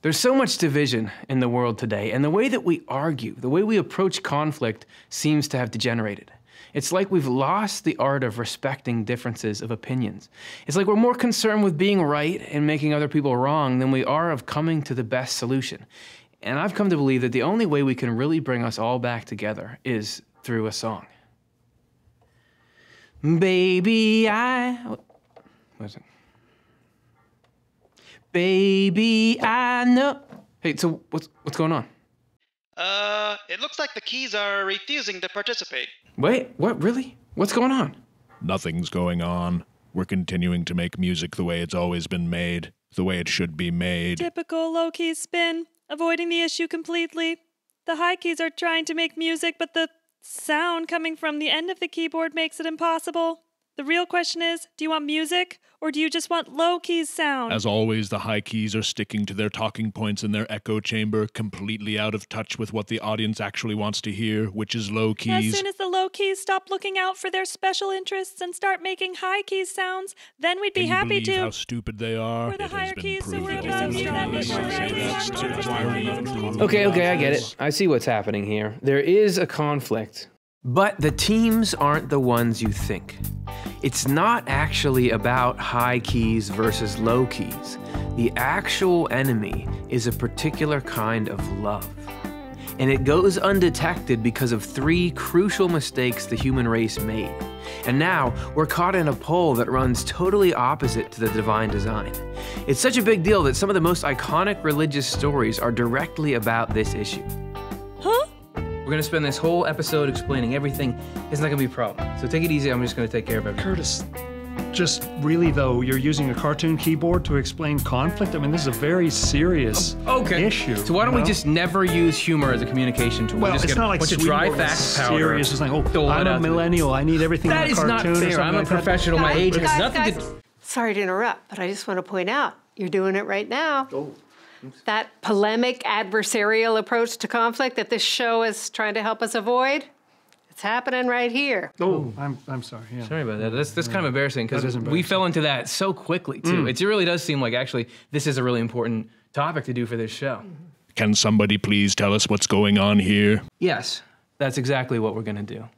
There's so much division in the world today, and the way that we argue, the way we approach conflict seems to have degenerated. It's like we've lost the art of respecting differences of opinions. It's like we're more concerned with being right and making other people wrong than we are of coming to the best solution. And I've come to believe that the only way we can really bring us all back together is through a song. Baby, what is it? Baby, I know. Hey, so what's going on? It looks like the keys are refusing to participate. Wait, what, really? What's going on? Nothing's going on. We're continuing to make music the way it's always been made, the way it should be made. Typical low-key spin, avoiding the issue completely. The high keys are trying to make music, but the sound coming from the end of the keyboard makes it impossible. The real question is, do you want music, or do you just want low-key sound? As always, the high keys are sticking to their talking points in their echo chamber, completely out of touch with what the audience actually wants to hear, which is low keys. As soon as the low keys stop looking out for their special interests and start making high keys sounds, then we'd be happy to. Can you believe how stupid they are? We're the higher keys, so we're proven. above you. Okay, I get it. I see what's happening here. There is a conflict, but the teams aren't the ones you think. It's not actually about high keys versus low keys. The actual enemy is a particular kind of love. And it goes undetected because of 3 crucial mistakes the human race made. And now we're caught in a pole that runs totally opposite to the divine design. It's such a big deal that some of the most iconic religious stories are directly about this issue. Huh? We're gonna spend this whole episode explaining everything. It's not gonna be a problem. So take it easy, I'm just gonna take care of everything. Curtis, just really though, you're using a cartoon keyboard to explain conflict? I mean, this is a very serious issue. So why don't we just never use humor as a communication tool? Well, it's not like Swedenborg is serious. It's like, oh, I'm a millennial, I need everything in a cartoon. That is not fair. I'm a professional. My age has nothing to... Sorry to interrupt, but I just want to point out, you're doing it right now. That polemic, adversarial approach to conflict that this show is trying to help us avoid, it's happening right here. Oh, I'm sorry. Yeah. Sorry about that. That's kind of embarrassing because we fell into that so quickly too. It really does seem like actually this is a really important topic to do for this show. Can somebody please tell us what's going on here? Yes, that's exactly what we're gonna do.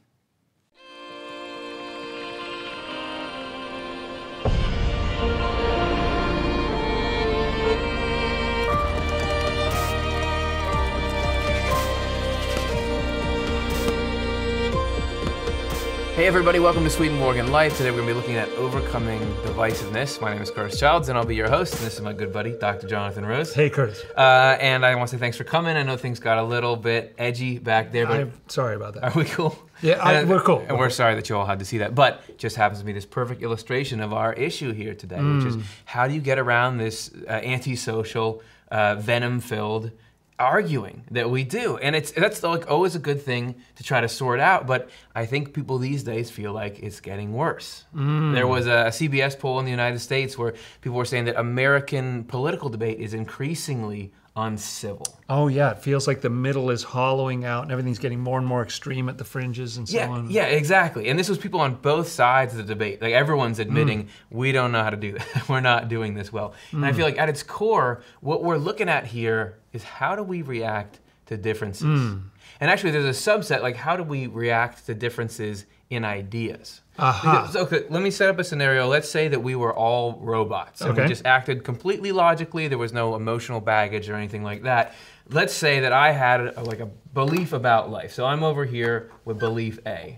Hey everybody, welcome to Swedenborgian Life. Today we're going to be looking at overcoming divisiveness. My name is Curtis Childs and I'll be your host. And this is my good buddy, Dr. Jonathan Rose. Hey Curtis. And I want to say thanks for coming. I know things got a little bit edgy back there, but I'm sorry about that. Are we cool? Yeah, we're cool. And we're sorry that you all had to see that. But it just happens to be this perfect illustration of our issue here today, which is how do you get around this antisocial, venom-filled arguing that we do. And that's like always a good thing to try to sort out, but I think people these days feel like it's getting worse. There was a CBS poll in the United States where people were saying that American political debate is increasingly uncivil. Oh yeah, it feels like the middle is hollowing out and everything's getting more and more extreme at the fringes and so on. Yeah, exactly. And this was people on both sides of the debate. Like everyone's admitting, we don't know how to do that. We're not doing this well. And I feel like at its core, what we're looking at here is how do we react to differences? And actually there's a subset, like how do we react to differences in ideas? Okay, let me set up a scenario. Let's say that we were all robots and we just acted completely logically. There was no emotional baggage or anything like that. Let's say that I had a belief about life. So I'm over here with belief A.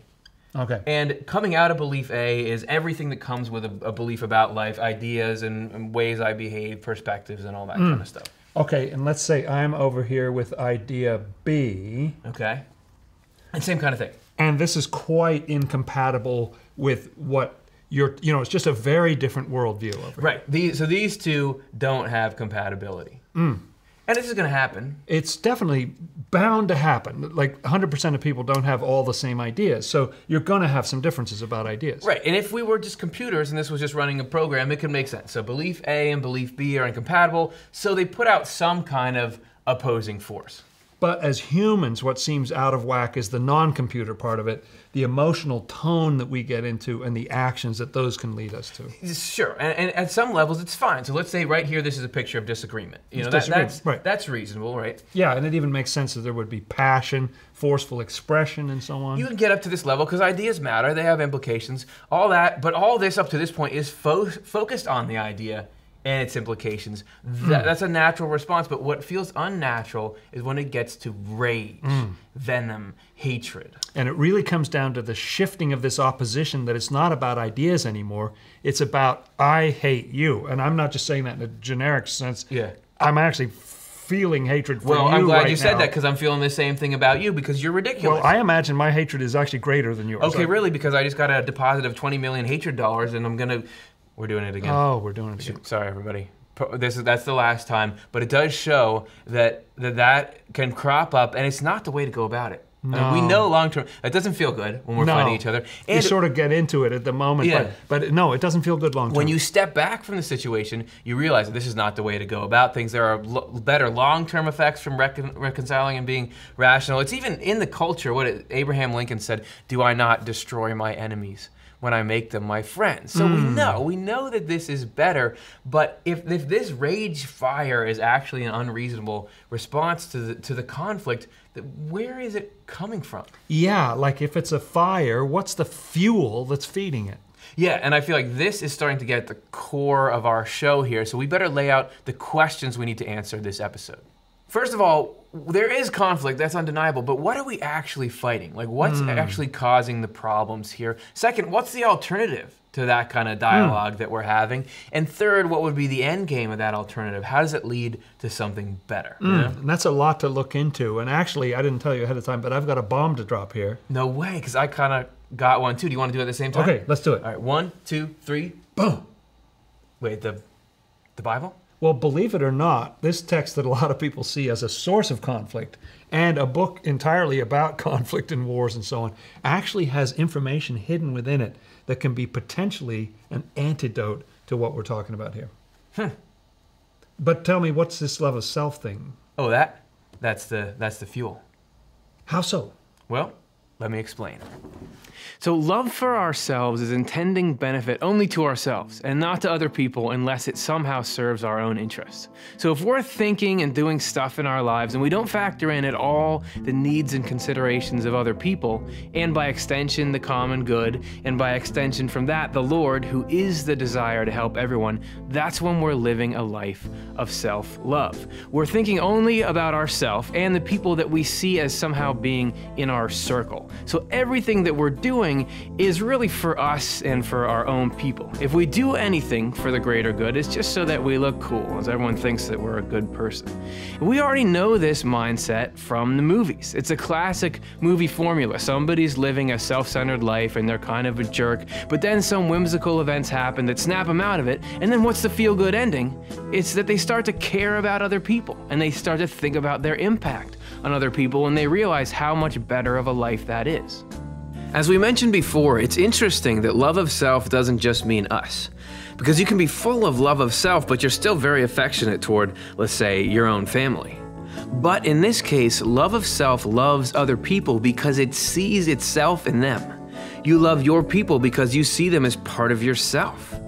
Okay. And coming out of belief A is everything that comes with a belief about life, ideas and ways I behave, perspectives and all that kind of stuff. Okay, and let's say I'm over here with idea B. Okay. And same kind of thing. And this is quite incompatible with what it's just a very different worldview over here. Right, so these two don't have compatibility. And this is gonna happen. It's definitely bound to happen. Like 100% of people don't have all the same ideas. So you're gonna have some differences about ideas. Right, and if we were just computers and this was just running a program, it could make sense. So belief A and belief B are incompatible, so they put out some kind of opposing force. But as humans, what seems out of whack is the non-computer part of it, the emotional tone that we get into and the actions that those can lead us to. Sure, and at some levels it's fine. So let's say right here, this is a picture of disagreement. You know, that's reasonable, right? Yeah, and it even makes sense that there would be passion, forceful expression, and so on. You can get up to this level because ideas matter, they have implications, all that, but all this up to this point is focused on the idea and its implications. That's a natural response, but what feels unnatural is when it gets to rage, venom, hatred. And it really comes down to the shifting of this opposition, that it's not about ideas anymore, it's about I hate you. And I'm not just saying that in a generic sense. Yeah. I'm actually feeling hatred for you. Well, I'm glad right you said now. that, because I'm feeling the same thing about you, because you're ridiculous. Well, I imagine my hatred is actually greater than yours. Okay, really, because I just got a deposit of 20 million hatred dollars, and I'm gonna... We're doing it again. Oh, we're doing it again. Sorry, everybody. That's the last time, but it does show that can crop up, and it's not the way to go about it. No. I mean, we know long term, it doesn't feel good when we're fighting each other. And you sort of get into it at the moment, Yeah. but no, it doesn't feel good long term. when you step back from the situation, you realize that this is not the way to go about things. There are better long-term effects from reconciling and being rational. It's even in the culture, Abraham Lincoln said, "Do I not destroy my enemies when I make them my friends?" So we know that this is better, but if this rage fire is actually an unreasonable response to the conflict, where is it coming from? Yeah, like if it's a fire, what's the fuel that's feeding it? Yeah, and I feel like this is starting to get at the core of our show here, so we better lay out the questions we need to answer this episode. First of all, there is conflict, that's undeniable, but what are we actually fighting? Like, what's actually causing the problems here? Second, what's the alternative to that kind of dialogue that we're having? And third, what would be the end game of that alternative? How does it lead to something better? You know? And that's a lot to look into. And actually, I didn't tell you ahead of time, but I've got a bomb to drop here. No way, because I kind of got one too. Do you want to do it at the same time? Okay, let's do it. All right, 1, 2, 3, boom. Wait, the Bible? Well, believe it or not, this text that a lot of people see as a source of conflict and a book entirely about conflict and wars and so on actually has information hidden within it that can be potentially an antidote to what we're talking about here. But tell me, what's this love of self thing? Oh, that's the fuel. How so? Well, let me explain. So love for ourselves is intending benefit only to ourselves and not to other people unless it somehow serves our own interests. So if we're thinking and doing stuff in our lives and we don't factor in at all the needs and considerations of other people, and by extension the common good, and by extension from that the Lord, who is the desire to help everyone, that's when we're living a life of self-love. We're thinking only about ourselves and the people that we see as somehow being in our circle. So everything that we're doing is really for us and for our own people. If we do anything for the greater good, it's just so that we look cool, as everyone thinks that we're a good person. We already know this mindset from the movies. It's a classic movie formula. Somebody's living a self-centered life and they're kind of a jerk, but then some whimsical events happen that snap them out of it, and then what's the feel-good ending? It's that they start to care about other people, and they start to think about their impact on other people, and they realize how much better of a life that is. As we mentioned before, it's interesting that love of self doesn't just mean us. Because you can be full of love of self, but you're still very affectionate toward, let's say, your own family. But in this case, love of self loves other people because it sees itself in them. You love your people because you see them as part of yourself.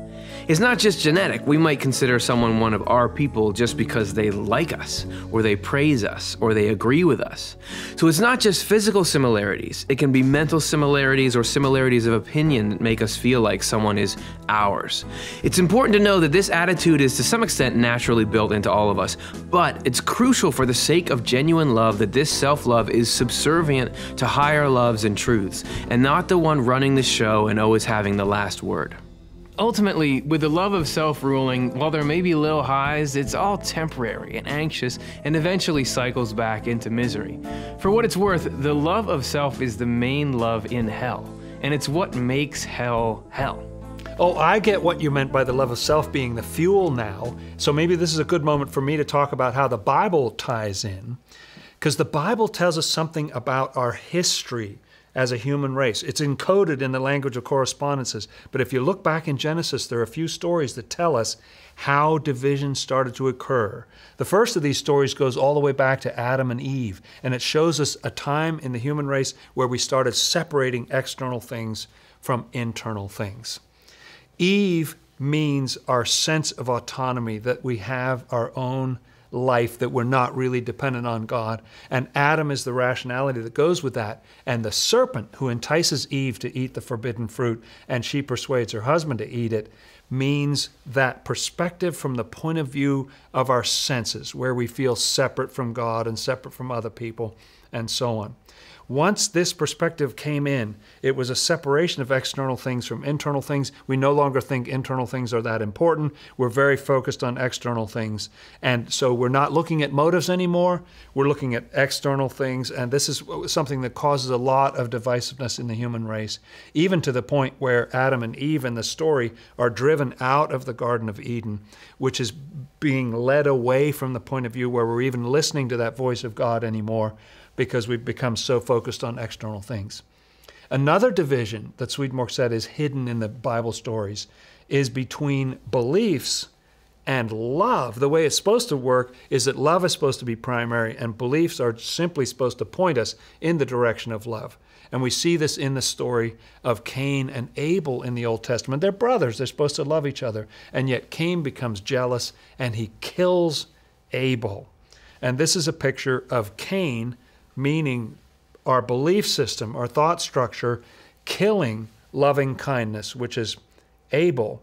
It's not just genetic. We might consider someone one of our people just because they like us, or they praise us, or they agree with us. So it's not just physical similarities. It can be mental similarities or similarities of opinion that make us feel like someone is ours. It's important to know that this attitude is to some extent naturally built into all of us, but it's crucial for the sake of genuine love that this self-love is subservient to higher loves and truths, and not the one running the show and always having the last word. Ultimately, with the love of self ruling, while there may be little highs, it's all temporary and anxious and eventually cycles back into misery. For what it's worth, the love of self is the main love in hell, and it's what makes hell hell. Oh, I get what you meant by the love of self being the fuel now, so maybe this is a good moment for me to talk about how the Bible ties in, because the Bible tells us something about our history as a human race. It's encoded in the language of correspondences. But if you look back in Genesis, there are a few stories that tell us how division started to occur. The first of these stories goes all the way back to Adam and Eve, and it shows us a time in the human race where we started separating external things from internal things. Eve means our sense of autonomy, that we have our own life, that we're not really dependent on God. And Adam is the rationality that goes with that. And the serpent who entices Eve to eat the forbidden fruit, and she persuades her husband to eat it, means that perspective from the point of view of our senses, where we feel separate from God and separate from other people, and so on. Once this perspective came in, it was a separation of external things from internal things. We no longer think internal things are that important. We're very focused on external things. And so we're not looking at motives anymore. We're looking at external things. And this is something that causes a lot of divisiveness in the human race, even to the point where Adam and Eve in the story are driven out of the Garden of Eden, which is being led away from the point of view where we're even listening to that voice of God anymore, because we've become so focused on external things. Another division that Swedenborg said is hidden in the Bible stories is between beliefs and love. The way it's supposed to work is that love is supposed to be primary, and beliefs are simply supposed to point us in the direction of love. And we see this in the story of Cain and Abel in the Old Testament. They're brothers. They're supposed to love each other. And yet Cain becomes jealous and he kills Abel. And this is a picture of Cain, meaning our belief system, our thought structure, killing loving kindness, which is Abel.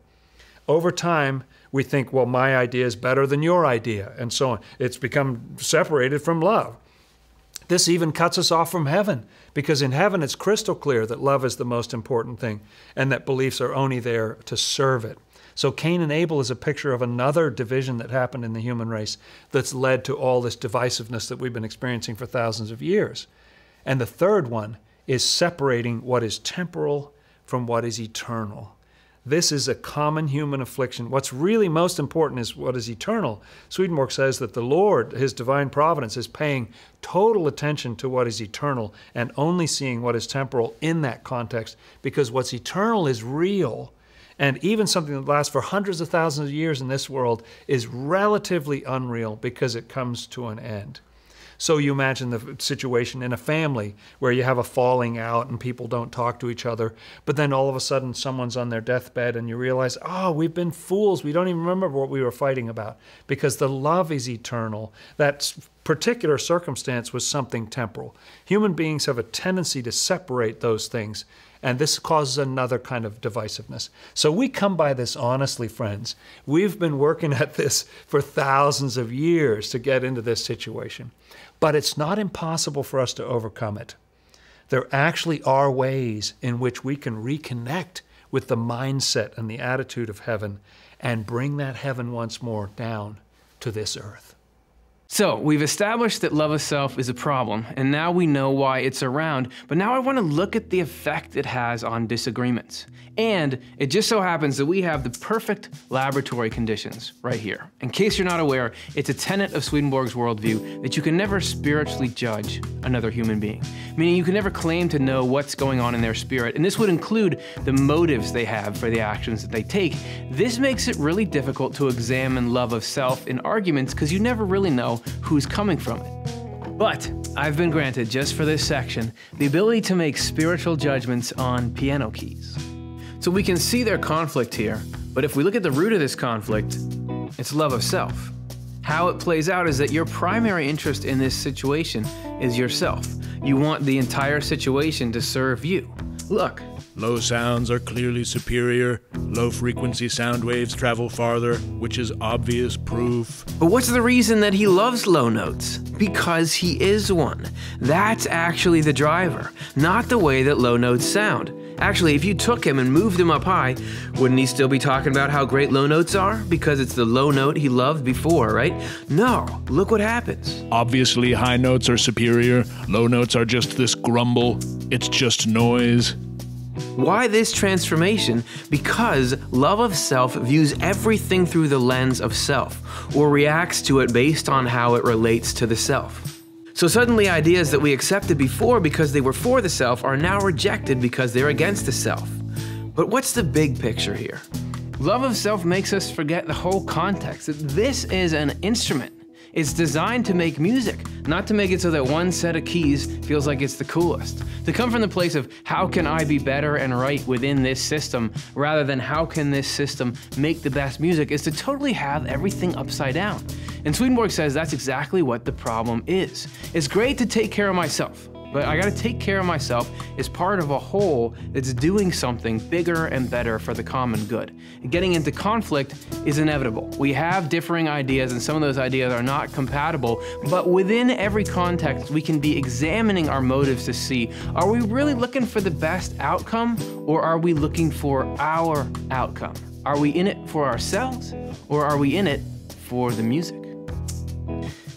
Over time, we think, well, my idea is better than your idea, and so on. It's become separated from love. This even cuts us off from heaven, because in heaven it's crystal clear that love is the most important thing, and that beliefs are only there to serve it. So Cain and Abel is a picture of another division that happened in the human race that's led to all this divisiveness that we've been experiencing for thousands of years. And the third one is separating what is temporal from what is eternal. This is a common human affliction. What's really most important is what is eternal. Swedenborg says that the Lord, his divine providence, is paying total attention to what is eternal and only seeing what is temporal in that context, because what's eternal is real. And even something that lasts for hundreds of thousands of years in this world is relatively unreal because it comes to an end. So you imagine the situation in a family where you have a falling out and people don't talk to each other, but then all of a sudden someone's on their deathbed and you realize, oh, we've been fools. We don't even remember what we were fighting about, because the love is eternal. That particular circumstance was something temporal. Human beings have a tendency to separate those things, and this causes another kind of divisiveness. So we come by this honestly, friends. We've been working at this for thousands of years to get into this situation. But it's not impossible for us to overcome it. There actually are ways in which we can reconnect with the mindset and the attitude of heaven and bring that heaven once more down to this earth. So we've established that love of self is a problem, and now we know why it's around, but now I want to look at the effect it has on disagreements. And it just so happens that we have the perfect laboratory conditions right here. In case you're not aware, it's a tenet of Swedenborg's worldview that you can never spiritually judge another human being, meaning you can never claim to know what's going on in their spirit, and this would include the motives they have for the actions that they take. This makes it really difficult to examine love of self in arguments because you never really know who's coming from it. But I've been granted, just for this section, the ability to make spiritual judgments on piano keys. So we can see their conflict here, but if we look at the root of this conflict, it's love of self. How it plays out is that your primary interest in this situation is yourself. You want the entire situation to serve you. Look. Low sounds are clearly superior. Low-frequency sound waves travel farther, which is obvious proof. But what's the reason that he loves low notes? Because he is one. That's actually the driver, not the way that low notes sound. Actually, if you took him and moved him up high, wouldn't he still be talking about how great low notes are? Because it's the low note he loved before, right? No, look what happens. Obviously, high notes are superior. Low notes are just this grumble. It's just noise. Why this transformation? Because love of self views everything through the lens of self, or reacts to it based on how it relates to the self. So suddenly ideas that we accepted before because they were for the self are now rejected because they're against the self. But what's the big picture here? Love of self makes us forget the whole context, that this is an instrument. It's designed to make music, not to make it so that one set of keys feels like it's the coolest. To come from the place of how can I be better and right within this system, rather than how can this system make the best music, is to totally have everything upside down. And Swedenborg says that's exactly what the problem is. It's great to take care of myself, but I gotta take care of myself as part of a whole that's doing something bigger and better for the common good. And getting into conflict is inevitable. We have differing ideas, and some of those ideas are not compatible, but within every context, we can be examining our motives to see, are we really looking for the best outcome, or are we looking for our outcome? Are we in it for ourselves, or are we in it for the music?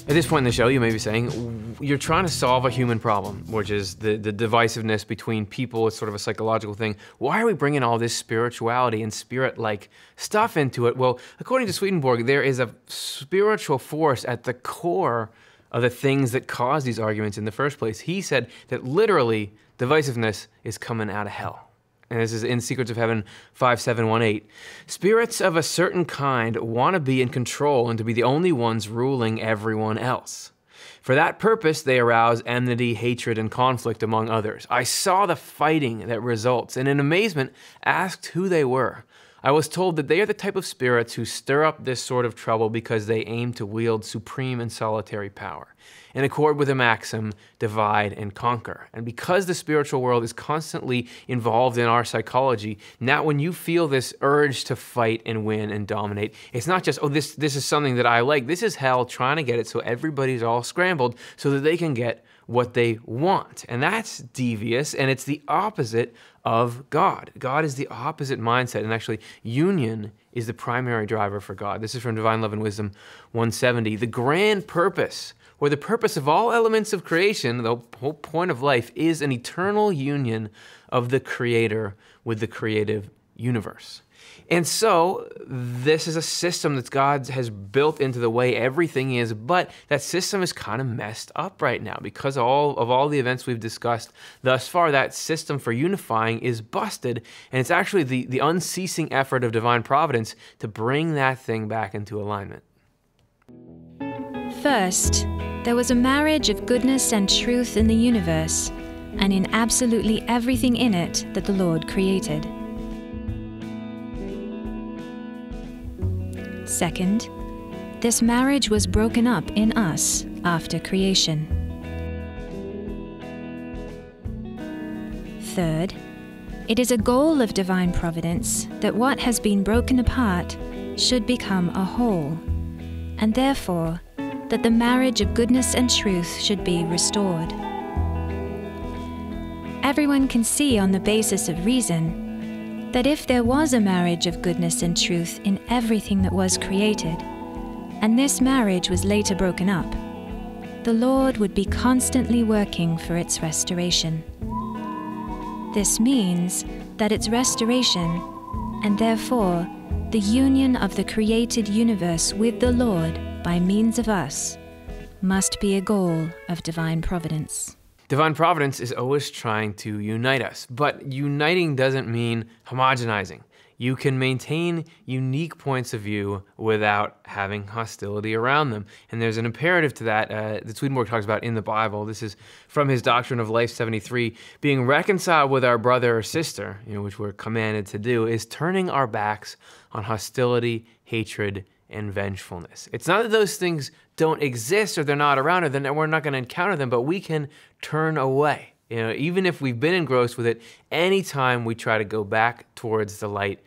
At this point in the show, you may be saying, you're trying to solve a human problem, which is the divisiveness between people. It's sort of a psychological thing. Why are we bringing all this spirituality and spirit-like stuff into it? Well, according to Swedenborg, there is a spiritual force at the core of the things that cause these arguments in the first place. He said that literally, divisiveness is coming out of hell. And this is in Secrets of Heaven 5718. Spirits of a certain kind want to be in control and to be the only ones ruling everyone else. For that purpose, they arouse enmity, hatred, and conflict among others. I saw the fighting that results, and in amazement asked who they were. I was told that they are the type of spirits who stir up this sort of trouble because they aim to wield supreme and solitary power, in accord with the maxim, divide and conquer. And because the spiritual world is constantly involved in our psychology, now when you feel this urge to fight and win and dominate, it's not just, oh, this is something that I like. This is hell trying to get it so everybody's all scrambled so that they can get what they want. And that's devious, and it's the opposite of God. God is the opposite mindset, and actually union is the primary driver for God. This is from Divine Love and Wisdom 170. The grand purpose, or the purpose of all elements of creation, the whole point of life, is an eternal union of the Creator with the creative universe. And so this is a system that God has built into the way everything is, but that system is kind of messed up right now because of all the events we've discussed thus far. That system for unifying is busted, and it's actually the unceasing effort of divine providence to bring that thing back into alignment. First, there was a marriage of goodness and truth in the universe, and in absolutely everything in it that the Lord created. Second, this marriage was broken up in us after creation. Third, it is a goal of divine providence that what has been broken apart should become a whole, and therefore that the marriage of goodness and truth should be restored. Everyone can see on the basis of reason that if there was a marriage of goodness and truth in everything that was created, and this marriage was later broken up, the Lord would be constantly working for its restoration. This means that its restoration, and therefore the union of the created universe with the Lord by means of us, must be a goal of divine providence. Divine providence is always trying to unite us, but uniting doesn't mean homogenizing. You can maintain unique points of view without having hostility around them. And there's an imperative to that that Swedenborg talks about in the Bible. This is from his Doctrine of Life 73. Being reconciled with our brother or sister, which we're commanded to do, is turning our backs on hostility, hatred, and vengefulness. It's not that those things don't exist or they're not around or then we're not going to encounter them, but we can turn away. Even if we've been engrossed with it, anytime we try to go back towards the light,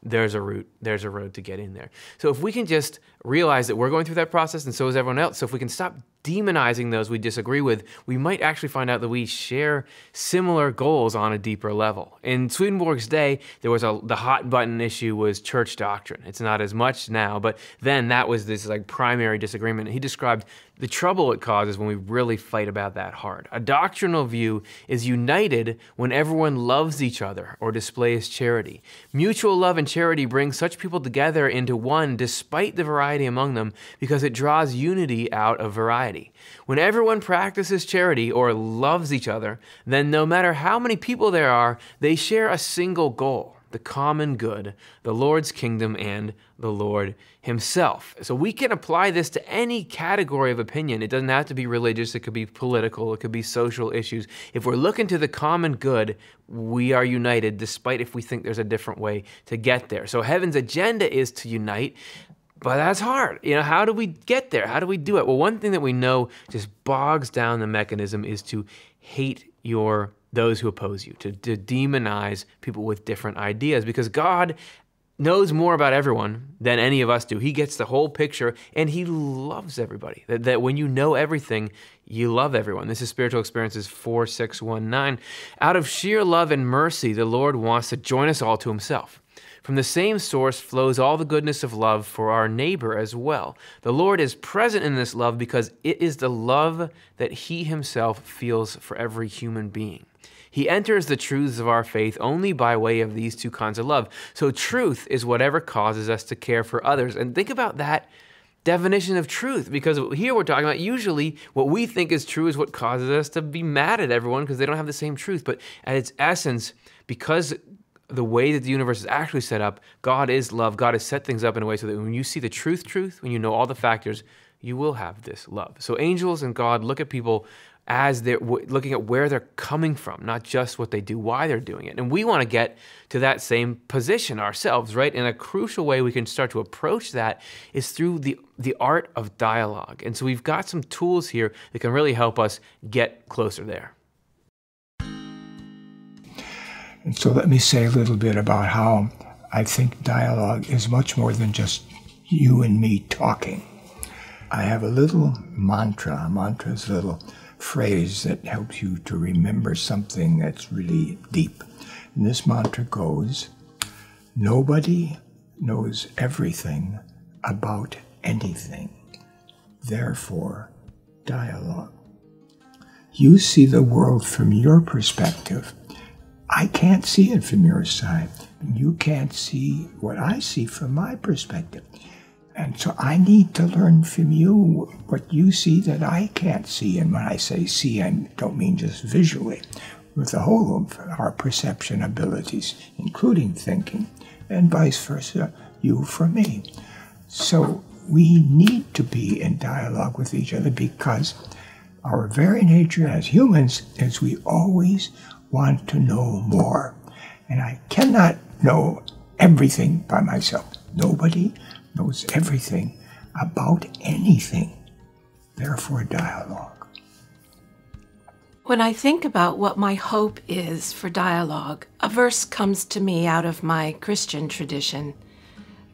there's a route, there's a road to get in there. So if we can just realize that we're going through that process and so is everyone else, so if we can stop demonizing those we disagree with, we might actually find out that we share similar goals on a deeper level. In Swedenborg's day, there was the hot button issue was church doctrine. It's not as much now, but then that was this primary disagreement. He described the trouble it causes when we really fight about that hard. A doctrinal view is united when everyone loves each other or displays charity. Mutual love and charity bring such people together into one despite the variety among them because it draws unity out of variety. humanity. When everyone practices charity or loves each other, then no matter how many people there are, they share a single goal, the common good, the Lord's kingdom, and the Lord himself. So we can apply this to any category of opinion. It doesn't have to be religious. It could be political. It could be social issues. If we're looking to the common good, we are united, despite if we think there's a different way to get there. So heaven's agenda is to unite, but that's hard. How do we get there? How do we do it? Well, one thing that we know just bogs down the mechanism is to hate those who oppose you, to demonize people with different ideas, because God knows more about everyone than any of us do. He gets the whole picture, and he loves everybody. That when you know everything, you love everyone. This is Spiritual Experiences 4619. Out of sheer love and mercy, the Lord wants to join us all to himself. From the same source flows all the goodness of love for our neighbor as well. The Lord is present in this love because it is the love that he himself feels for every human being. He enters the truths of our faith only by way of these two kinds of love. So truth is whatever causes us to care for others. And think about that definition of truth, because here we're talking about usually what we think is true is what causes us to be mad at everyone because they don't have the same truth. But at its essence, because the way that the universe is actually set up, God is love. God has set things up in a way so that when you see the truth, when you know all the factors, you will have this love. So angels and God look at people as they're looking at where they're coming from, not just what they do, why they're doing it. And we want to get to that same position ourselves, right? And a crucial way we can start to approach that is through the art of dialogue. And so we've got some tools here that can really help us get closer there. And so let me say a little bit about how I think dialogue is much more than just you and me talking. I have a little mantra. A mantra is a little phrase that helps you to remember something that's really deep. And this mantra goes, nobody knows everything about anything. Therefore, dialogue. You see the world from your perspective. I can't see it from your side. You can't see what I see from my perspective. And so I need to learn from you what you see that I can't see. And when I say see, I don't mean just visually, with the whole of our perception abilities, including thinking, and vice versa, you for me. So we need to be in dialogue with each other because our very nature as humans is we always want to know more. And I cannot know everything by myself. Nobody knows everything about anything. Therefore, dialogue. When I think about what my hope is for dialogue, a verse comes to me out of my Christian tradition,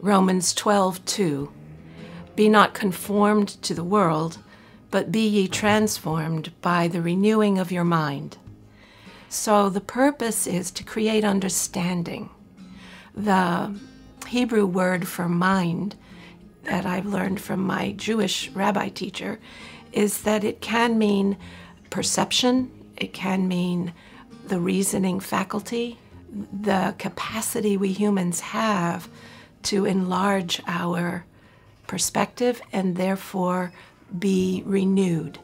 Romans 12:2. Be not conformed to the world, but be ye transformed by the renewing of your mind. So the purpose is to create understanding. The Hebrew word for mind that I've learned from my Jewish rabbi teacher is that it can mean perception, it can mean the reasoning faculty, the capacity we humans have to enlarge our perspective and therefore be renewed.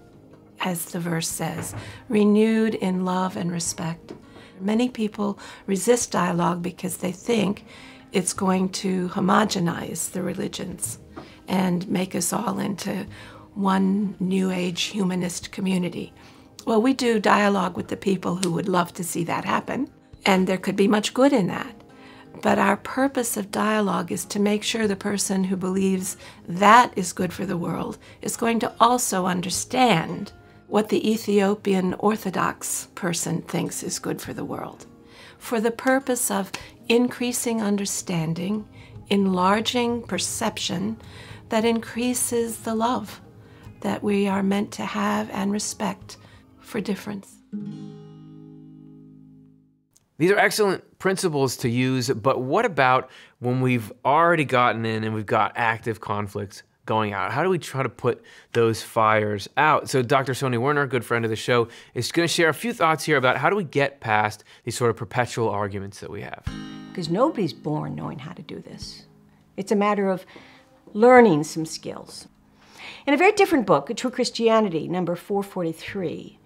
As the verse says, renewed in love and respect. Many people resist dialogue because they think it's going to homogenize the religions and make us all into one New Age humanist community. Well, we do dialogue with the people who would love to see that happen, and there could be much good in that. But our purpose of dialogue is to make sure the person who believes that is good for the world is going to also understand what the Ethiopian Orthodox person thinks is good for the world, for the purpose of increasing understanding, enlarging perception that increases the love that we are meant to have and respect for difference. These are excellent principles to use, but what about when we've already gotten in and we've got active conflicts going out? How do we try to put those fires out? So Dr. Sony Werner, a good friend of the show, is going to share a few thoughts here about how do we get past these sort of perpetual arguments that we have. Because nobody's born knowing how to do this. It's a matter of learning some skills. In a very different book, True Christianity, number 443,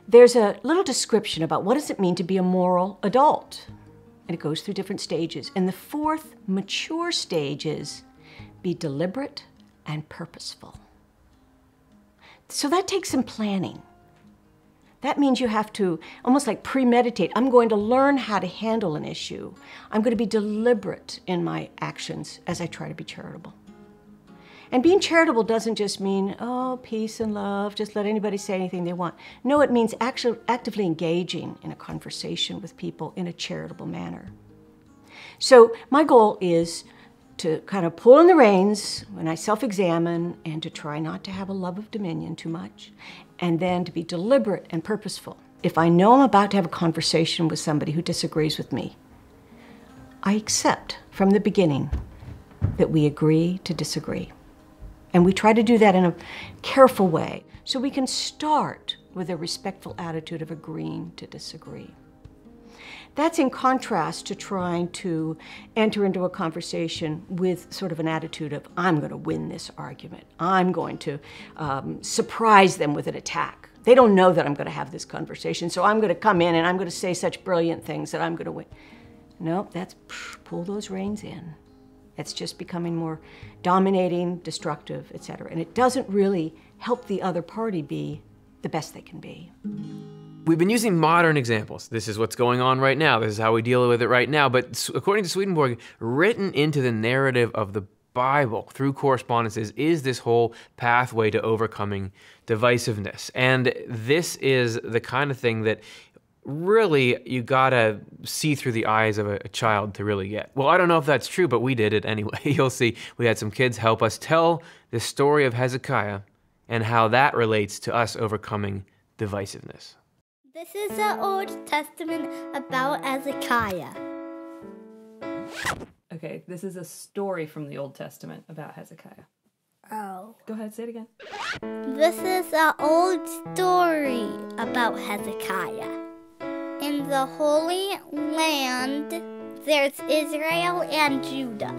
there's a little description about what does it mean to be a moral adult. And it goes through different stages. And the fourth mature stage is be deliberate and purposeful. So that takes some planning. That means you have to almost like premeditate. I'm going to learn how to handle an issue. I'm going to be deliberate in my actions as I try to be charitable. And being charitable doesn't just mean, oh, peace and love, just let anybody say anything they want. No, it means actually actively engaging in a conversation with people in a charitable manner. So my goal is to kind of pull in the reins when I self-examine and to try not to have a love of dominion too much, and then to be deliberate and purposeful. If I know I'm about to have a conversation with somebody who disagrees with me, I accept from the beginning that we agree to disagree. And we try to do that in a careful way so we can start with a respectful attitude of agreeing to disagree. That's in contrast to trying to enter into a conversation with sort of an attitude of, I'm going to win this argument. I'm going to surprise them with an attack. They don't know that I'm going to have this conversation, so I'm going to come in and I'm going to say such brilliant things that I'm going to win. No, that's pull those reins in. It's just becoming more dominating, destructive, etc. And it doesn't really help the other party be the best they can be. We've been using modern examples. This is what's going on right now. This is how we deal with it right now. But according to Swedenborg, written into the narrative of the Bible through correspondences is this whole pathway to overcoming divisiveness. And this is the kind of thing that really you gotta see through the eyes of a child to really get. Well, I don't know if that's true, but we did it anyway. You'll see we had some kids help us tell the story of Hezekiah and how that relates to us overcoming divisiveness. This is the Old Testament about Hezekiah. Okay, this is a story from the Old Testament about Hezekiah. Oh. Go ahead, say it again. This is an old story about Hezekiah. In the Holy Land, there's Israel and Judah.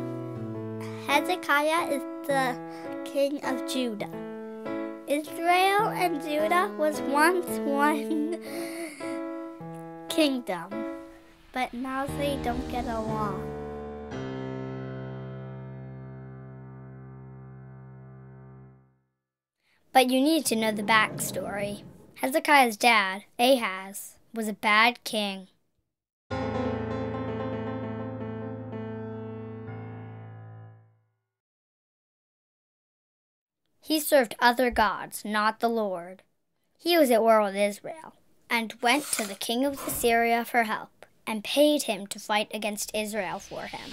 Hezekiah is the king of Judah. Israel and Judah was once one kingdom, but now they don't get along. But you need to know the backstory. Hezekiah's dad, Ahaz, was a bad king. He served other gods, not the Lord. He was at war with Israel, and went to the king of Assyria for help, and paid him to fight against Israel for him.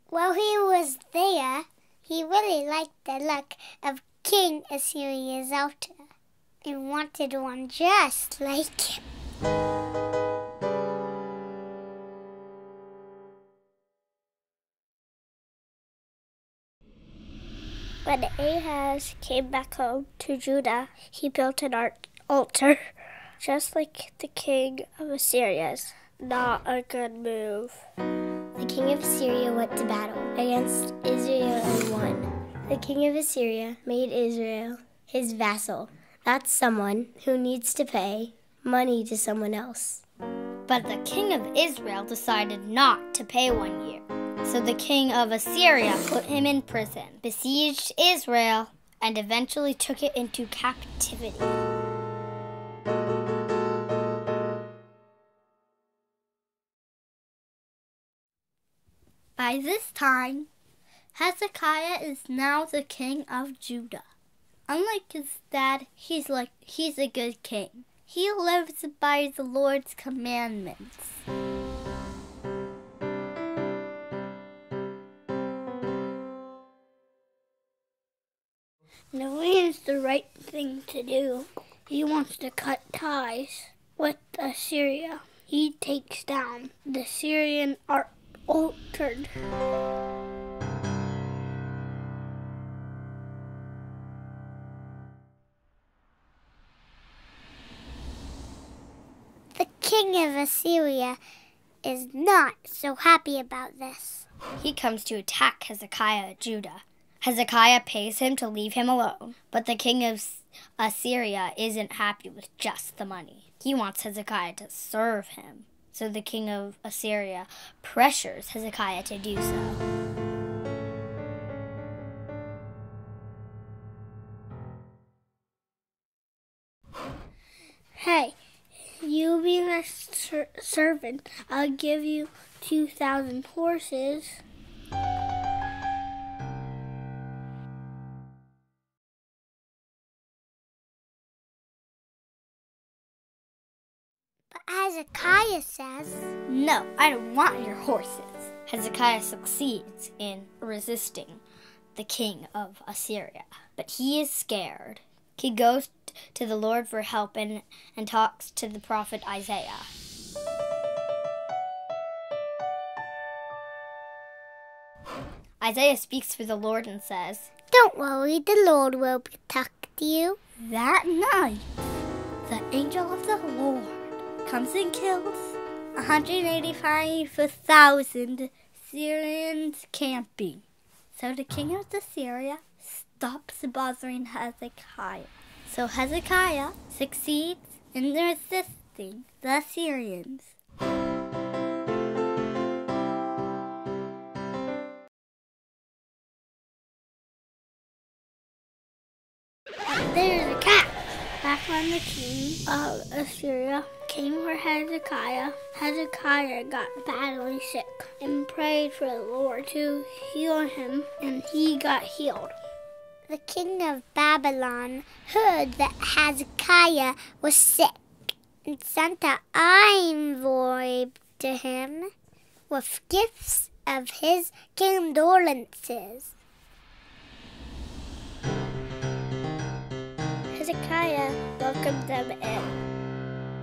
While he was there, he really liked the look of King Assyria's altar, and wanted one just like him. When Ahaz came back home to Judah, he built an altar, just like the king of Assyria's. Not a good move. The king of Assyria went to battle against Israel and won. The king of Assyria made Israel his vassal. That's someone who needs to pay money to someone else. But the king of Israel decided not to pay 1 year. So the king of Assyria put him in prison, besieged Israel, and eventually took it into captivity. By this time, Hezekiah is now the king of Judah. Unlike his dad, he's a good king. He lives by the Lord's commandments. Knowing is the right thing to do. He wants to cut ties with Assyria. He takes down the Syrian altar. The king of Assyria is not so happy about this. He comes to attack Hezekiah of Judah. Hezekiah pays him to leave him alone, but the king of Assyria isn't happy with just the money. He wants Hezekiah to serve him. So the king of Assyria pressures Hezekiah to do so. Hey, you be my servant. I'll give you 2,000 horses. But Hezekiah says, "No, I don't want your horses." Hezekiah succeeds in resisting the king of Assyria, but he is scared. He goes to the Lord for help and talks to the prophet Isaiah. Isaiah speaks for the Lord and says, "Don't worry, the Lord will protect you." That night, the angel of the Lord comes and kills 185,000 Syrians camping. So the king of Assyria stops bothering Hezekiah. So Hezekiah succeeds in resisting the Assyrians. There's a cat. Back when the king of Assyria came for Hezekiah, Hezekiah got badly sick and prayed for the Lord to heal him, and he got healed. The king of Babylon heard that Hezekiah was sick and sent an envoy to him with gifts of his condolences. Hezekiah welcomed them in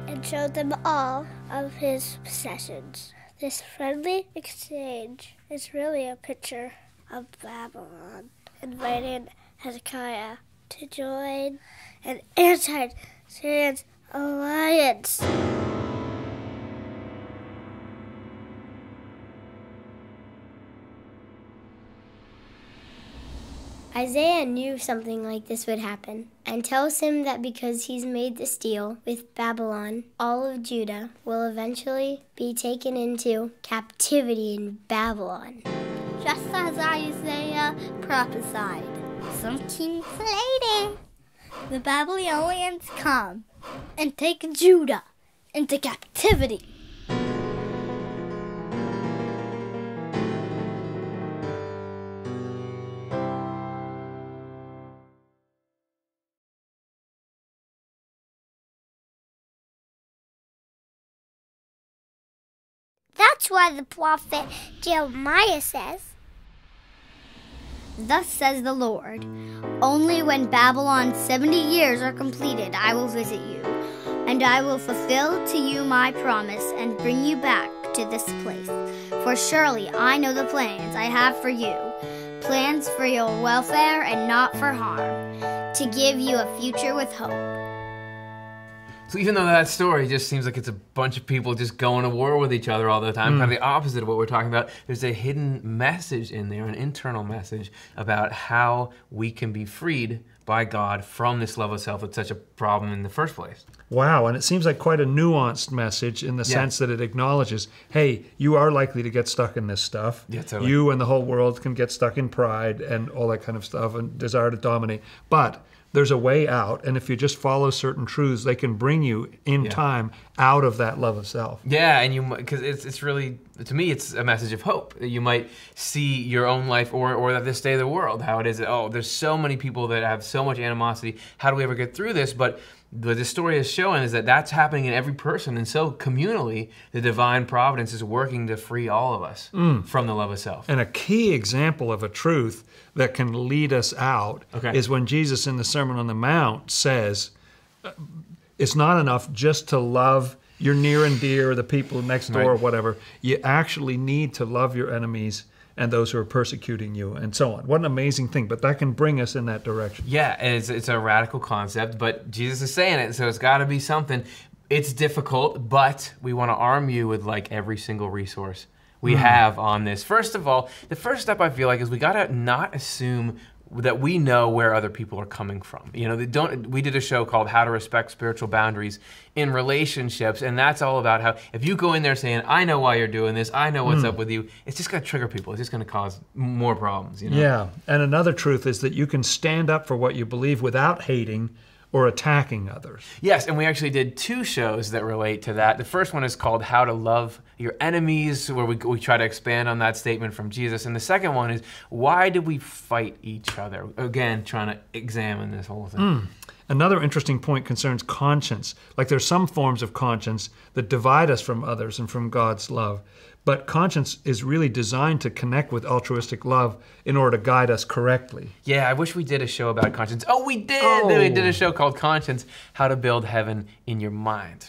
and showed them all of his possessions. This friendly exchange is really a picture of Babylon, inviting Hezekiah to join an anti-Syrian alliance. Isaiah knew something like this would happen and tells him that because he's made this deal with Babylon, all of Judah will eventually be taken into captivity in Babylon. Just as Isaiah prophesied. Some kings later, the Babylonians come and take Judah into captivity. That's why the prophet Jeremiah says, "Thus says the Lord, only when Babylon's 70 years are completed I will visit you, and I will fulfill to you my promise and bring you back to this place. For surely I know the plans I have for you, plans for your welfare and not for harm, to give you a future with hope." So even though that story just seems like it's a bunch of people just going to war with each other all the time, kind of the opposite of what we're talking about, there's a hidden message in there, an internal message about how we can be freed by God from this love of self that's such a problem in the first place. Wow, and it seems like quite a nuanced message in the sense that it acknowledges, hey, you are likely to get stuck in this stuff. Yeah, totally. You and the whole world can get stuck in pride and all that kind of stuff and desire to dominate. But there's a way out, and if you just follow certain truths, they can bring you in time out of that love of self. Yeah, and because it's really, to me, it's a message of hope. You might see your own life or this day of the world, how it is, there's so many people that have so much animosity. How do we ever get through this? But what this story is showing is that that's happening in every person, and so communally, the divine providence is working to free all of us from the love of self. And a key example of a truth that can lead us out is when Jesus in the Sermon on the Mount says, it's not enough just to love your near and dear, the people next door or whatever. You actually need to love your enemies and those who are persecuting you, and so on. What an amazing thing, but that can bring us in that direction. Yeah, it's a radical concept, but Jesus is saying it, so it's got to be something. It's difficult, but we want to arm you with like every single resource we have on this. First of all, the first step I feel like is we gotta not assume that we know where other people are coming from. You know, we did a show called How to Respect Spiritual Boundaries in Relationships, and that's all about how if you go in there saying, I know why you're doing this, I know what's up with you, it's just gonna trigger people. It's just gonna cause more problems, you know? Yeah, and another truth is that you can stand up for what you believe without hating or attacking others. Yes, and we actually did 2 shows that relate to that. The first one is called How to Love Your Enemies, where we try to expand on that statement from Jesus. And the second one is, why do we fight each other? Again, trying to examine this whole thing. Another interesting point concerns conscience. Like there's some forms of conscience that divide us from others and from God's love. But conscience is really designed to connect with altruistic love in order to guide us correctly. Yeah, I wish we did a show about conscience. Oh, we did! Oh. We did a show called Conscience, How to Build Heaven in Your Mind.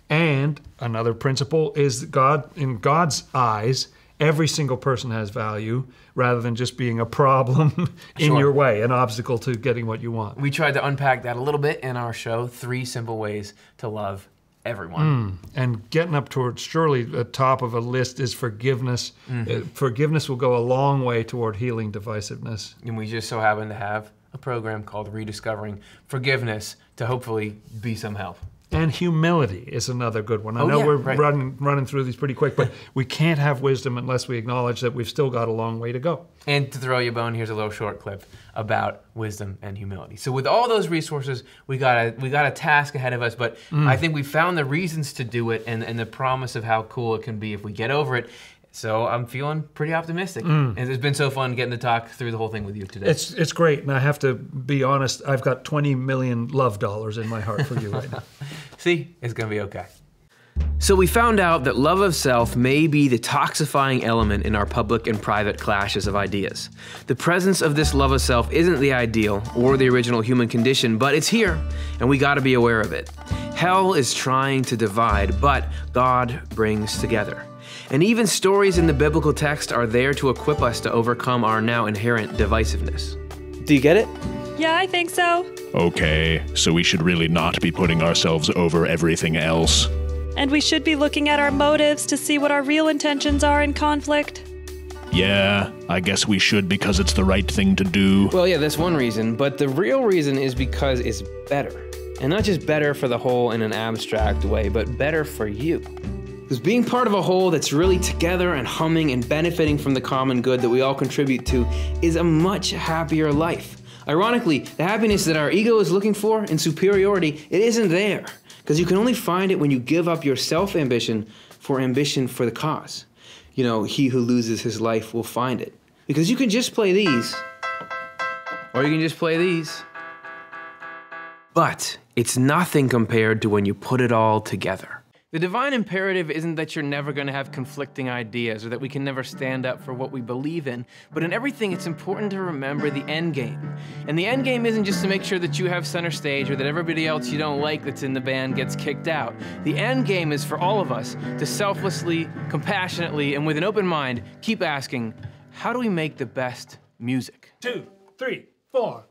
And another principle is that in God's eyes, every single person has value rather than just being a problem in your way, an obstacle to getting what you want. We tried to unpack that a little bit in our show, 3 Simple Ways to Love Everyone. And getting up towards surely the top of a list is forgiveness. Forgiveness will go a long way toward healing divisiveness. And we just so happen to have a program called Rediscovering Forgiveness to hopefully be some help. And humility is another good one. I know we're running through these pretty quick, but we can't have wisdom unless we acknowledge that we've still got a long way to go. And to throw you a bone, here's a little short clip about wisdom and humility. So with all those resources, we got a task ahead of us, but I think we found the reasons to do it and the promise of how cool it can be if we get over it. So I'm feeling pretty optimistic. And it's been so fun getting to talk through the whole thing with you today. It's great, and I have to be honest, I've got 20 million love dollars in my heart for you right now. See, it's gonna be okay. So we found out that love of self may be the toxifying element in our public and private clashes of ideas. The presence of this love of self isn't the ideal or the original human condition, but it's here, and we gotta be aware of it. Hell is trying to divide, but God brings together. And even stories in the biblical text are there to equip us to overcome our now inherent divisiveness. Do you get it? Yeah, I think so. Okay, so we should really not be putting ourselves over everything else. And we should be looking at our motives to see what our real intentions are in conflict. Yeah, I guess we should because it's the right thing to do. Well, yeah, that's one reason, but the real reason is because it's better. And not just better for the whole in an abstract way, but better for you. Because being part of a whole that's really together and humming and benefiting from the common good that we all contribute to is a much happier life. Ironically, the happiness that our ego is looking for in superiority, it isn't there. Because you can only find it when you give up your self-ambition for the cause. You know, he who loses his life will find it. Because you can just play these, or you can just play these. But it's nothing compared to when you put it all together. The divine imperative isn't that you're never going to have conflicting ideas or that we can never stand up for what we believe in, but in everything it's important to remember the end game. And the end game isn't just to make sure that you have center stage or that everybody else you don't like that's in the band gets kicked out. The end game is for all of us to selflessly, compassionately, and with an open mind keep asking, how do we make the best music? 2, 3, 4.